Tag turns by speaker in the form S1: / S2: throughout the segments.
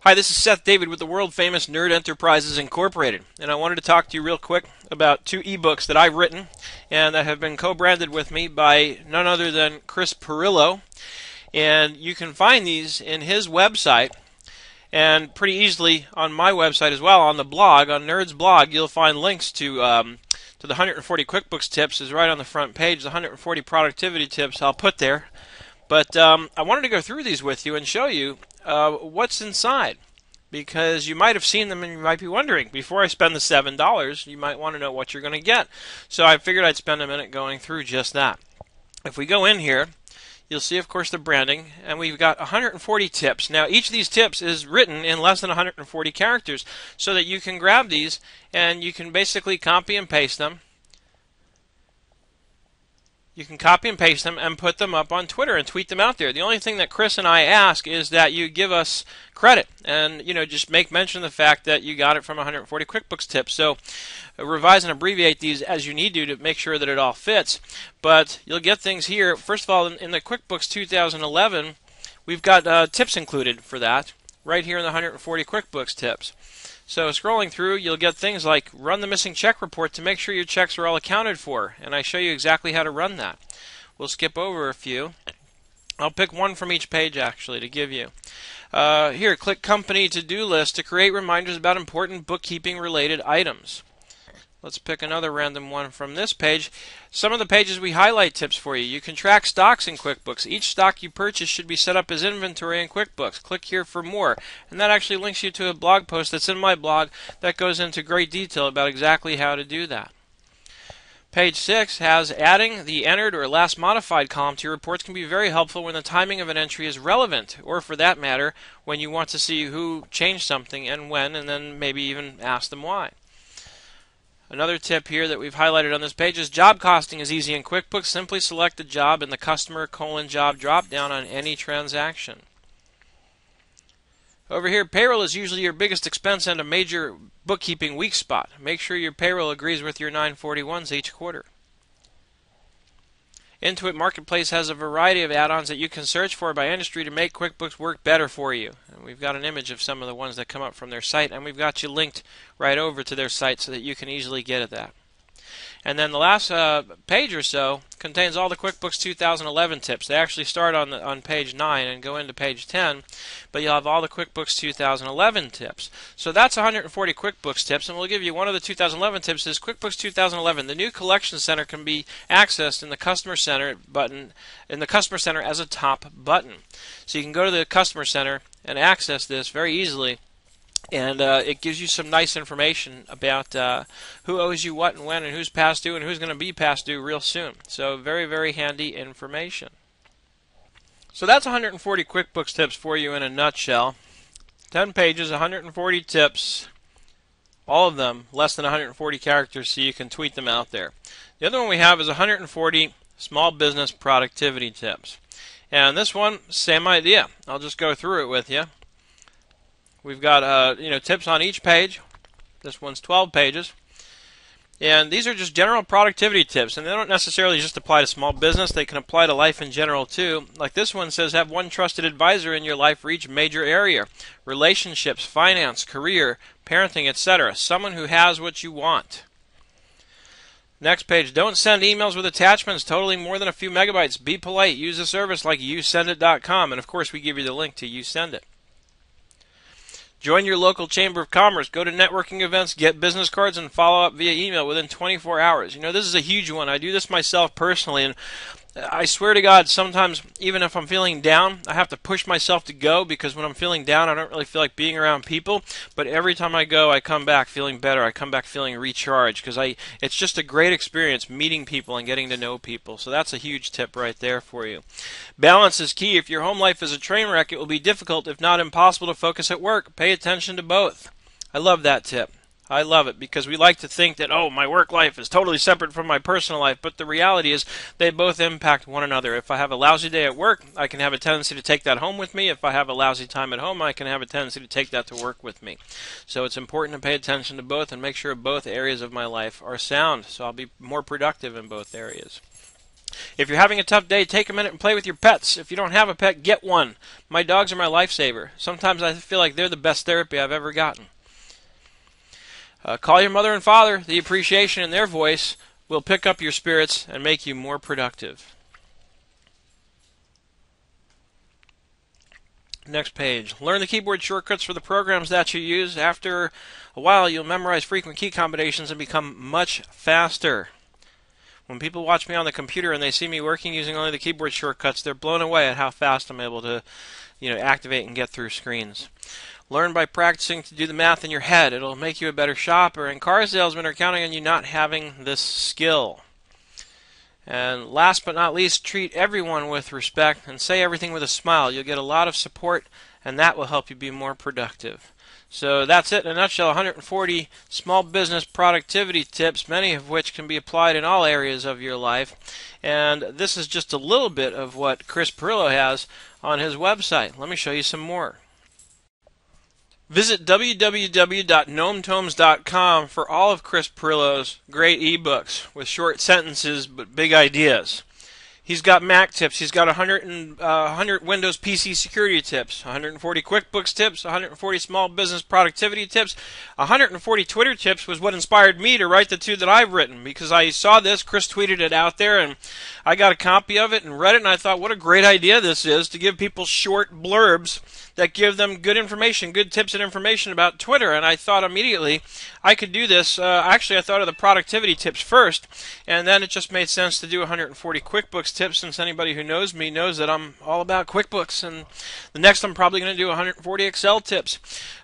S1: Hi, this is Seth David with the world famous Nerd Enterprises Incorporated, and I wanted to talk to you real quick about two ebooks that I've written and that have been co-branded with me by none other than Chris Perillo. And you can find these in his website and pretty easily on my website as well. On the blog, on Nerd's blog, you'll find links to the 140 QuickBooks tips is right on the front page. The 140 productivity tips I'll put there. But I wanted to go through these with you and show you what's inside, because you might have seen them and you might be wondering, before I spend the $7, you might want to know what you're going to get. So I figured I'd spend a minute going through just that. If we go in here, you'll see, of course, the branding, and we've got 140 tips. Now, each of these tips is written in less than 140 characters, so that you can grab these and you can basically copy and paste them. You can copy and paste them and put them up on Twitter and tweet them out there. The only thing that Chris and I ask is that you give us credit and, just make mention of the fact that you got it from 140 QuickBooks tips. So revise and abbreviate these as you need to make sure that it all fits. But you'll get things here. First of all, in the QuickBooks 2011, we've got tips included for that right here in the 140 QuickBooks tips. So scrolling through, you'll get things like run the missing check report to make sure your checks are all accounted for, and I show you exactly how to run that. We'll skip over a few. I'll pick one from each page actually to give you. Here, click Company To-Do List to create reminders about important bookkeeping related items. Let's pick another random one from this page. Some of the pages we highlight tips for you. You can track stocks in QuickBooks. Each stock you purchase should be set up as inventory in QuickBooks. Click here for more. And that actually links you to a blog post that's in my blog that goes into great detail about exactly how to do that. Page 6 has adding the entered or last modified column to your reports can be very helpful when the timing of an entry is relevant, or for that matter, when you want to see who changed something and when, and then maybe even ask them why. Another tip here that we've highlighted on this page is job costing is easy in QuickBooks. Simply select the job in the customer:"job" drop-down on any transaction. Over here, payroll is usually your biggest expense and a major bookkeeping weak spot. Make sure your payroll agrees with your 941s each quarter. Intuit Marketplace has a variety of add-ons that you can search for by industry to make QuickBooks work better for you. And we've got an image of some of the ones that come up from their site, and we've got you linked right over to their site so that you can easily get at that. And then the last page or so contains all the QuickBooks 2011 tips. They actually start on page 9 and go into page 10, but you'll have all the QuickBooks 2011 tips. So that's 140 QuickBooks tips, and we'll give you one of the 2011 tips is QuickBooks 2011. The new Collection Center can be accessed in the Customer Center button, in the Customer Center as a top button. So you can go to the Customer Center and access this very easily. And it gives you some nice information about who owes you what and when, and who's past due and who's going to be past due real soon. So very, very handy information. So that's 140 QuickBooks tips for you in a nutshell. 10 pages, 140 tips, all of them less than 140 characters, so you can tweet them out there. The other one we have is 140 small business productivity tips. And this one, same idea. I'll just go through it with you. We've got tips on each page. This one's 12 pages. And these are just general productivity tips, and they don't necessarily just apply to small business. They can apply to life in general too. Like this one says, have one trusted advisor in your life for each major area: relationships, finance, career, parenting, etc. Someone who has what you want. Next page, don't send emails with attachments totaling more than a few megabytes. Be polite. Use a service like yousendit.com, and of course we give you the link to YouSendIt. Join your local Chamber of Commerce. Go to networking events, get business cards, and follow up via email within 24 hours. This is a huge one. I do this myself personally, and I swear to God, sometimes even if I'm feeling down, I have to push myself to go, because when I'm feeling down, I don't really feel like being around people. But every time I go, I come back feeling better. I come back feeling recharged, because it's just a great experience meeting people and getting to know people. So that's a huge tip right there for you. Balance is key. If your home life is a train wreck, it will be difficult, if not impossible, to focus at work. Pay attention to both. I love that tip. I love it, because we like to think that, oh, my work life is totally separate from my personal life, but the reality is they both impact one another. If I have a lousy day at work, I can have a tendency to take that home with me. If I have a lousy time at home, I can have a tendency to take that to work with me. So it's important to pay attention to both and make sure both areas of my life are sound, so I'll be more productive in both areas. If you're having a tough day, take a minute and play with your pets. If you don't have a pet, get one. My dogs are my lifesaver. Sometimes I feel like they're the best therapy I've ever gotten. Call your mother and father. The appreciation in their voice will pick up your spirits and make you more productive. Next page. Learn the keyboard shortcuts for the programs that you use. After a while, you'll memorize frequent key combinations and become much faster. When people watch me on the computer and they see me working using only the keyboard shortcuts, they're blown away at how fast I'm able to, activate and get through screens. Learn by practicing to do the math in your head. It'll make you a better shopper, and car salesmen are counting on you not having this skill. And last but not least, treat everyone with respect and say everything with a smile. You'll get a lot of support, and that will help you be more productive. So that's it in a nutshell. 140 small business productivity tips, many of which can be applied in all areas of your life. And this is just a little bit of what Chris Pirillo has on his website. Let me show you some more. Visit www.gnometomes.com for all of Chris Pirillo's great ebooks with short sentences but big ideas. He's got Mac tips. He's got 100 Windows PC security tips, 140 QuickBooks tips, 140 small business productivity tips, 140 Twitter tips was what inspired me to write the 2 that I've written, because I saw this, Chris tweeted it out there, and I got a copy of it and read it, and I thought, what a great idea this is to give people short blurbs that give them good information, good tips and information about Twitter. And I thought immediately I could do this. Actually, I thought of the productivity tips first, and then it just made sense to do 140 QuickBooks tips, since anybody who knows me knows that I'm all about QuickBooks. And the next I'm probably going to do 140 Excel tips.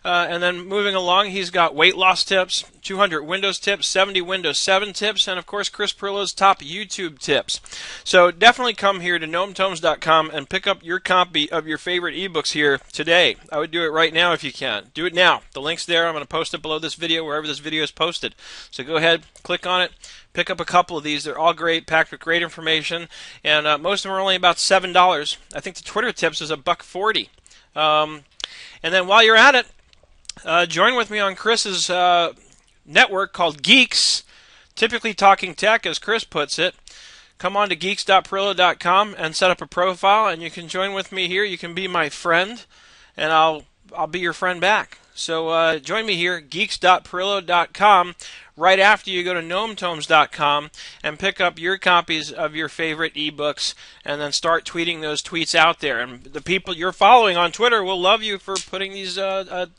S1: And then moving along, he's got weight loss tips, 200 Windows tips, 70 Windows 7 tips, and of course Chris Pirillo's top YouTube tips. So definitely come here to gnometomes.com and pick up your copy of your favorite ebooks here today. I would do it right now if you can. Do it now. The link's there. I'm going to post it below this video wherever this video is posted. So go ahead, click on it, pick up a couple of these. They're all great, packed with great information, and most of them are only about $7. I think the Twitter tips is $1.40. And then while you're at it, join with me on Chris's network called Geeks, typically talking tech, as Chris puts it. Come on to geeks.pirillo.com and set up a profile, and you can join with me here. You can be my friend, and I'll be your friend back. So join me here, geeks.pirillo.com, right after you go to gnometomes.com and pick up your copies of your favorite ebooks, and then start tweeting those tweets out there. And the people you're following on Twitter will love you for putting these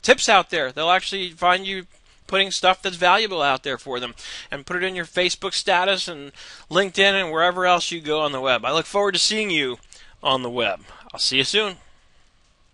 S1: tips out there. They'll actually find you putting stuff that's valuable out there for them, and put it in your Facebook status and LinkedIn and wherever else you go on the web. I look forward to seeing you on the web. I'll see you soon.